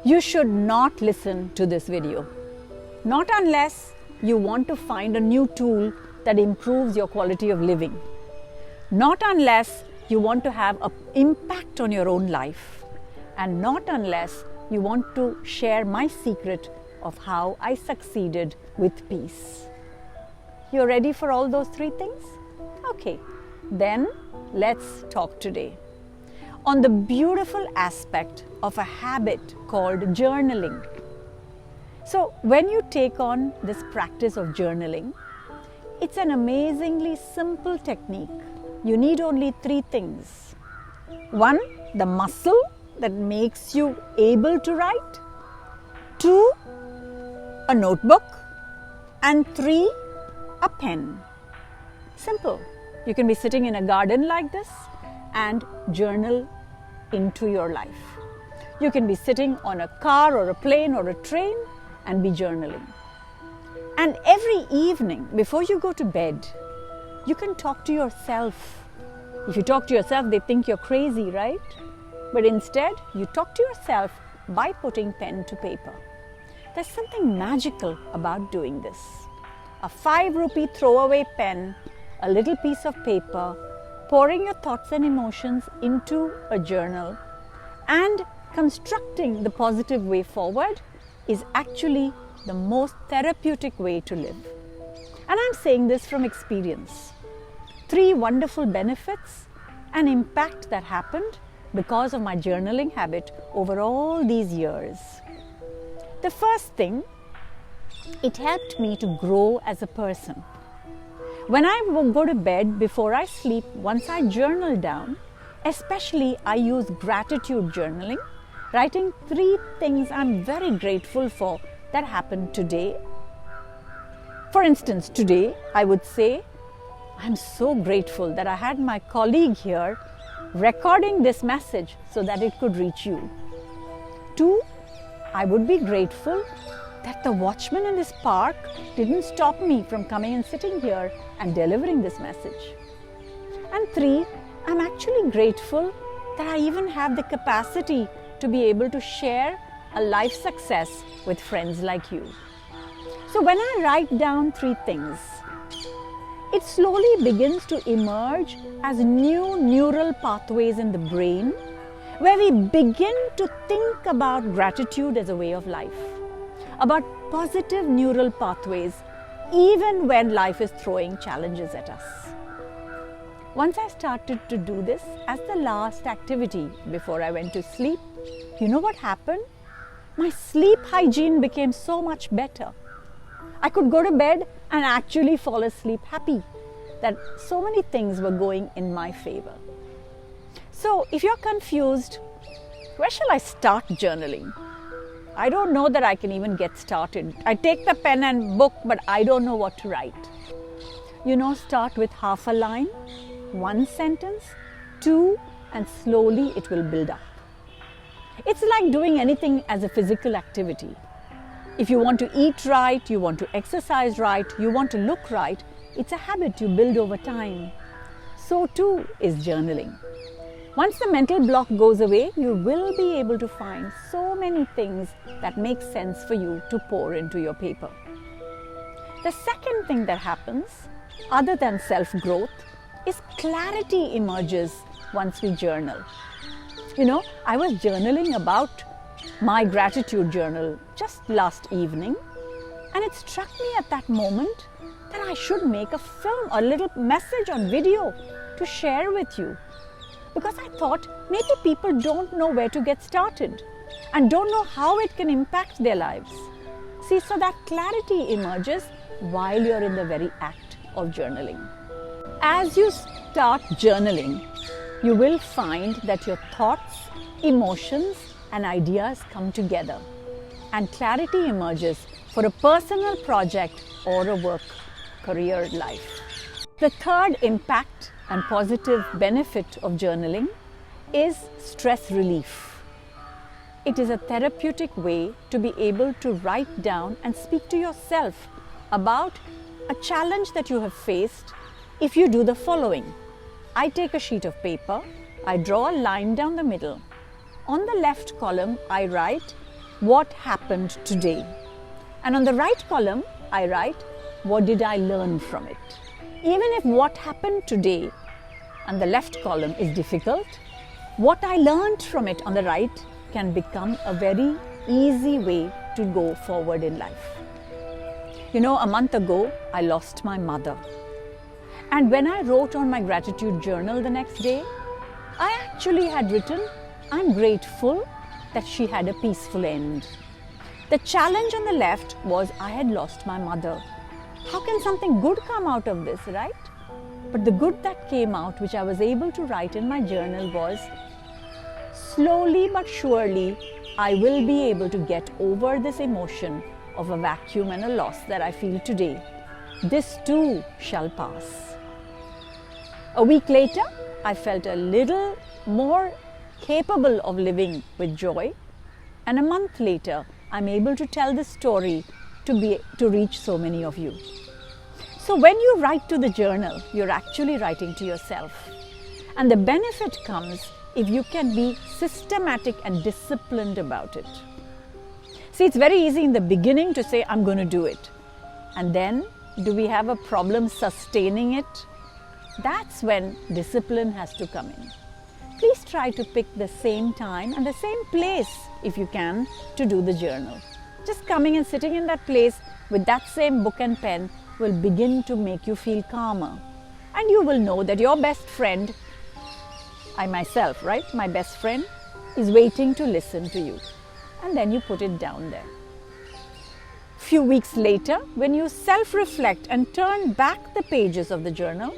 You should not listen to this video. Not unless you want to find a new tool that improves your quality of living. Not unless you want to have an impact on your own life. And not unless you want to share my secret of how I succeeded with peace. You're ready for all those three things? Okay, then let's talk today on the beautiful aspect of a habit called journaling. So when you take on this practice of journaling, it's an amazingly simple technique. You need only three things. One, the muscle that makes you able to write. Two, a notebook. And three, a pen. Simple. You can be sitting in a garden like this and journal into your life. You can be sitting on a car or a plane or a train and be journaling. And every evening before you go to bed, you can talk to yourself. If you talk to yourself, they think you're crazy, right? But instead, you talk to yourself by putting pen to paper. There's something magical about doing this. A 5 rupee throwaway pen, a little piece of paper, pouring your thoughts and emotions into a journal and constructing the positive way forward is actually the most therapeutic way to live. And I'm saying this from experience. 3 wonderful benefits and impact that happened because of my journaling habit over all these years. The first thing, it helped me to grow as a person. When I go to bed, before I sleep, once I journal down, especially I use gratitude journaling, writing 3 things I'm very grateful for that happened today. For instance, today I would say, I'm so grateful that I had my colleague here recording this message so that it could reach you. 2, I would be grateful that the watchman in this park didn't stop me from coming and sitting here and delivering this message. And 3, I'm actually grateful that I even have the capacity to be able to share a life success with friends like you. So when I write down 3 things, it slowly begins to emerge as new neural pathways in the brain where we begin to think about gratitude as a way of life, about positive neural pathways even when life is throwing challenges at us. Once I started to do this as the last activity before I went to sleep, you know what happened? My sleep hygiene became so much better. I could go to bed and actually fall asleep happy that so many things were going in my favor. So if you're confused, where shall I start journaling? I don't know that I can even get started. I take the pen and book, but I don't know what to write. You know, start with half a line, 1 sentence, 2, and slowly it will build up. It's like doing anything as a physical activity. If you want to eat right, you want to exercise right, you want to look right, it's a habit you build over time. So too is journaling. Once the mental block goes away, you will be able to find so many things that make sense for you to pour into your paper. The second thing that happens, other than self-growth, is clarity emerges once we journal. You know, I was journaling about my gratitude journal just last evening, and it struck me at that moment that I should make a film, a little message on video to share with you. Because I thought maybe people don't know where to get started and don't know how it can impact their lives. See, so that clarity emerges while you're in the very act of journaling. As you start journaling, you will find that your thoughts, emotions, and ideas come together, and clarity emerges for a personal project or a work, career life. The third impact and positive benefit of journaling is stress relief. It is a therapeutic way to be able to write down and speak to yourself about a challenge that you have faced if you do the following. I take a sheet of paper, I draw a line down the middle. On the left column, I write what happened today. And on the right column, I write, what did I learn from it? Even if what happened today on the left column is difficult, what I learned from it on the right can become a very easy way to go forward in life. You know, a month ago, I lost my mother. And when I wrote on my gratitude journal the next day, I actually had written, I'm grateful that she had a peaceful end. The challenge on the left was I had lost my mother. How can something good come out of this, right? But the good that came out, which I was able to write in my journal, was slowly but surely, I will be able to get over this emotion of a vacuum and a loss that I feel today. This too shall pass. A week later, I felt a little more capable of living with joy. And a month later, I'm able to tell this story to reach so many of you. So when you write to the journal, you're actually writing to yourself. And the benefit comes if you can be systematic and disciplined about it. See, it's very easy in the beginning to say, I'm going to do it. And then, do we have a problem sustaining it? That's when discipline has to come in. Please try to pick the same time and the same place, if you can, to do the journal. Just coming and sitting in that place with that same book and pen will begin to make you feel calmer. And you will know that your best friend, I myself, right, my best friend, is waiting to listen to you. And then you put it down there. Few weeks later, when you self-reflect and turn back the pages of the journal,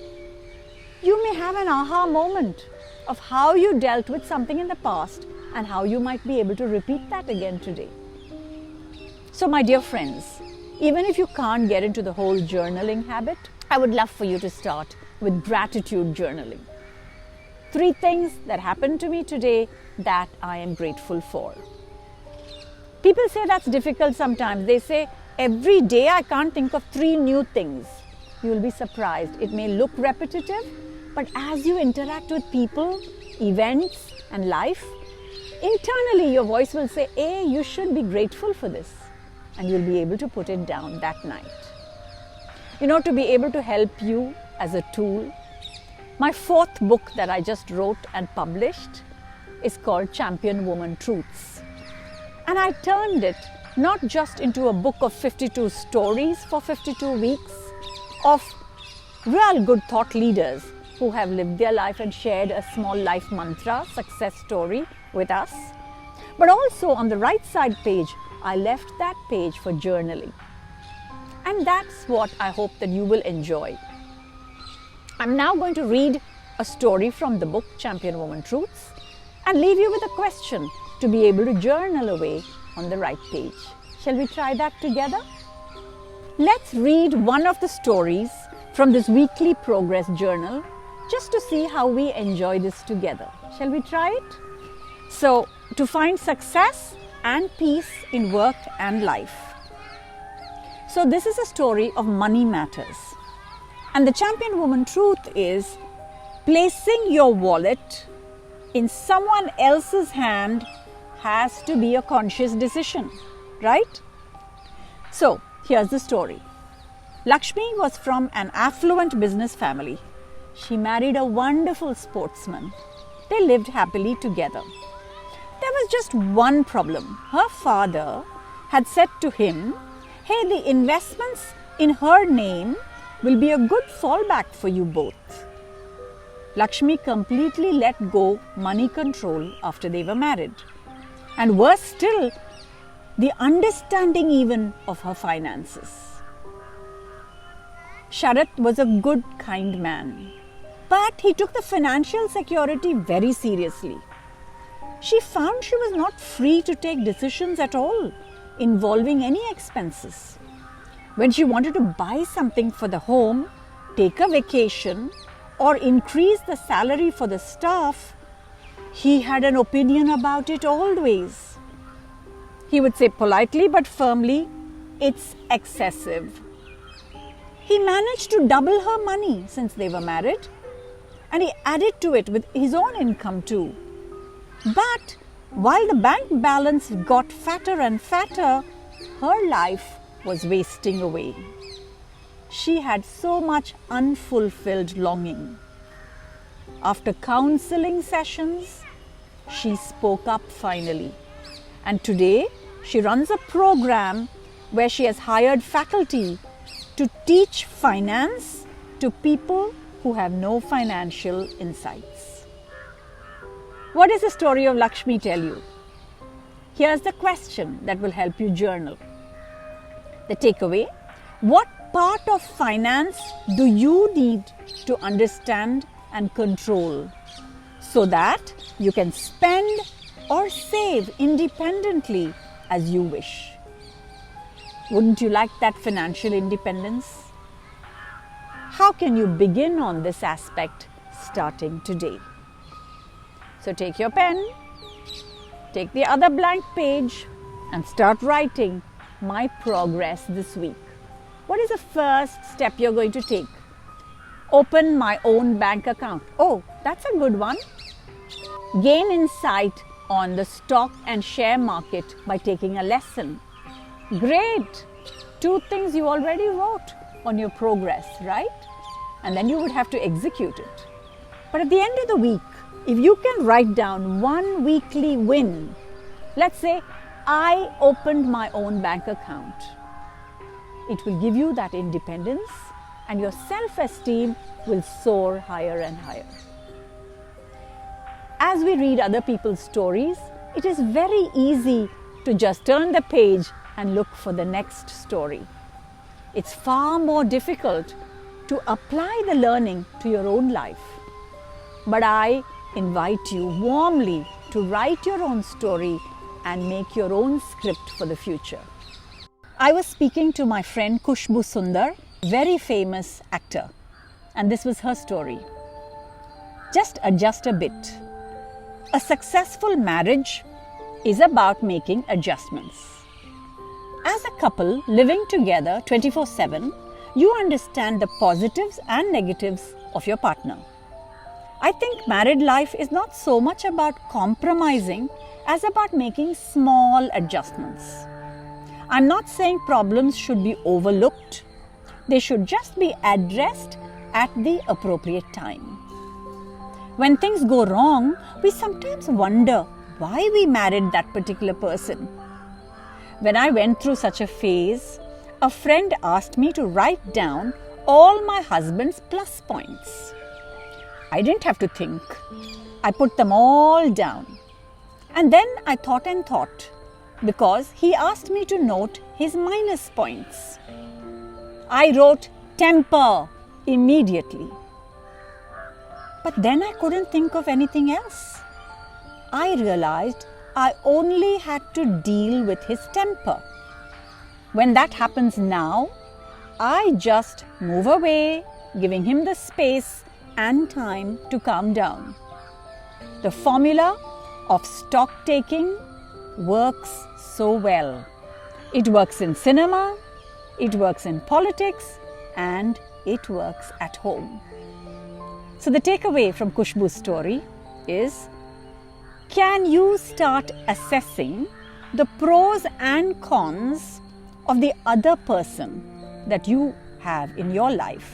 you may have an aha moment of how you dealt with something in the past and how you might be able to repeat that again today. So my dear friends, even if you can't get into the whole journaling habit, I would love for you to start with gratitude journaling. 3 things that happened to me today that I am grateful for. People say that's difficult sometimes. They say, every day I can't think of 3 new things. You will be surprised. It may look repetitive, but as you interact with people, events, and life, internally your voice will say, hey, you should be grateful for this. And you'll be able to put it down that night. You know, to be able to help you as a tool, my 4th book that I just wrote and published is called ChampionWoman Truths. And I turned it not just into a book of 52 stories for 52 weeks of real good thought leaders who have lived their life and shared a small life mantra, success story with us, but also on the right side page, I left that page for journaling. And that's what I hope that you will enjoy. I'm now going to read a story from the book ChampionWoman Truths and leave you with a question to be able to journal away on the right page. Shall we try that together? Let's read one of the stories from this weekly progress journal just to see how we enjoy this together. Shall we try it? So, to find success and peace in work and life. So this is a story of money matters. And the ChampionWoman truth is, placing your wallet in someone else's hand has to be a conscious decision, right? So here's the story. Lakshmi was from an affluent business family. She married a wonderful sportsman. They lived happily together. There was just one problem. Her father had said to him, hey, the investments in her name will be a good fallback for you both. Lakshmi completely let go money control after they were married. And worse still, the understanding even of her finances. Sharat was a good, kind man, but he took the financial security very seriously. She found she was not free to take decisions at all involving any expenses. When she wanted to buy something for the home, take a vacation, or increase the salary for the staff, he had an opinion about it always. He would say politely but firmly, it's excessive. He managed to double her money since they were married, and he added to it with his own income too. But While the bank balance got fatter and fatter, her life was wasting away. She had so much unfulfilled longing. After counseling sessions, she spoke up finally. And today, she runs a program where she has hired faculty to teach finance to people who have no financial insights. What does the story of Lakshmi tell you? Here's the question that will help you journal. The takeaway: what part of finance do you need to understand and control so that you can spend or save independently as you wish? Wouldn't you like that financial independence? How can you begin on this aspect starting today? So take your pen, take the other blank page and start writing my progress this week. What is the first step you're going to take? Open my own bank account. Oh, that's a good one. Gain insight on the stock and share market by taking a lesson. Great! 2 things you already wrote on your progress, right? And then you would have to execute it. But at the end of the week, if you can write down 1 weekly win, let's say I opened my own bank account, it will give you that independence and your self-esteem will soar higher and higher. As we read other people's stories, it is very easy to just turn the page and look for the next story. It's far more difficult to apply the learning to your own life. But I invite you warmly to write your own story and make your own script for the future. I was speaking to my friend Khushbu Sundar, very famous actor, and this was her story. Just adjust a bit. A successful marriage is about making adjustments. As a couple living together 24/7, you understand the positives and negatives of your partner. I think married life is not so much about compromising as about making small adjustments. I'm not saying problems should be overlooked. They should just be addressed at the appropriate time. When things go wrong, we sometimes wonder why we married that particular person. When I went through such a phase, a friend asked me to write down all my husband's plus points. I didn't have to think. I put them all down. And then I thought because he asked me to note his minus points. I wrote temper immediately. But then I couldn't think of anything else. I realized I only had to deal with his temper. When that happens now, I just move away, giving him the space and time to calm down. The formula of stock taking works so well. It works in cinema, it works in politics, and it works at home. So the takeaway from Khushbu's story is, can you start assessing the pros and cons of the other person that you have in your life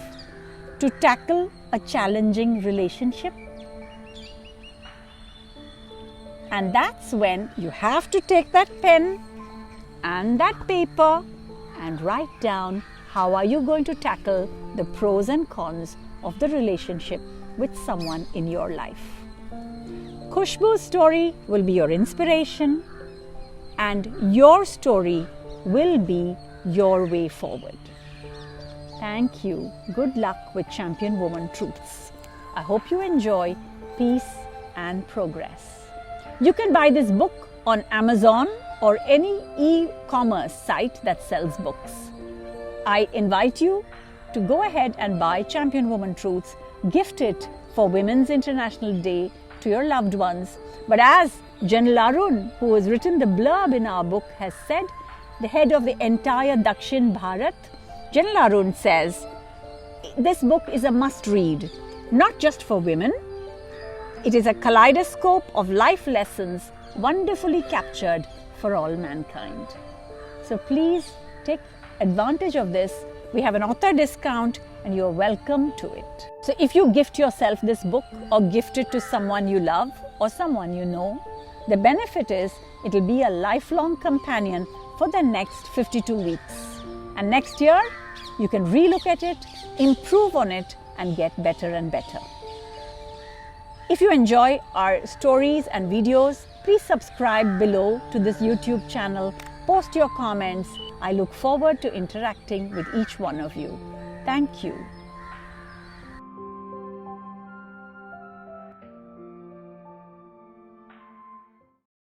to tackle a challenging relationship? And that's when you have to take that pen and that paper and write down how are you going to tackle the pros and cons of the relationship with someone in your life. Khushbu's story will be your inspiration and your story will be your way forward. Thank you. Good luck with Champion Woman Truths. I hope you enjoy peace and progress. You can buy this book on Amazon or any e-commerce site that sells books. I invite you to go ahead and buy Champion Woman Truths, gift it for Women's International Day to your loved ones. But as General Arun, who has written the blurb in our book, has said, the head of the entire Dakshin Bharat, General Arun says, this book is a must-read, not just for women. It is a kaleidoscope of life lessons wonderfully captured for all mankind. So please take advantage of this. We have an author discount and you're welcome to it. So if you gift yourself this book or gift it to someone you love or someone you know, the benefit is it will be a lifelong companion for the next 52 weeks. And next year, you can relook at it, improve on it, and get better and better. If you enjoy our stories and videos, please subscribe below to this YouTube channel, post your comments. I look forward to interacting with each one of you. Thank you.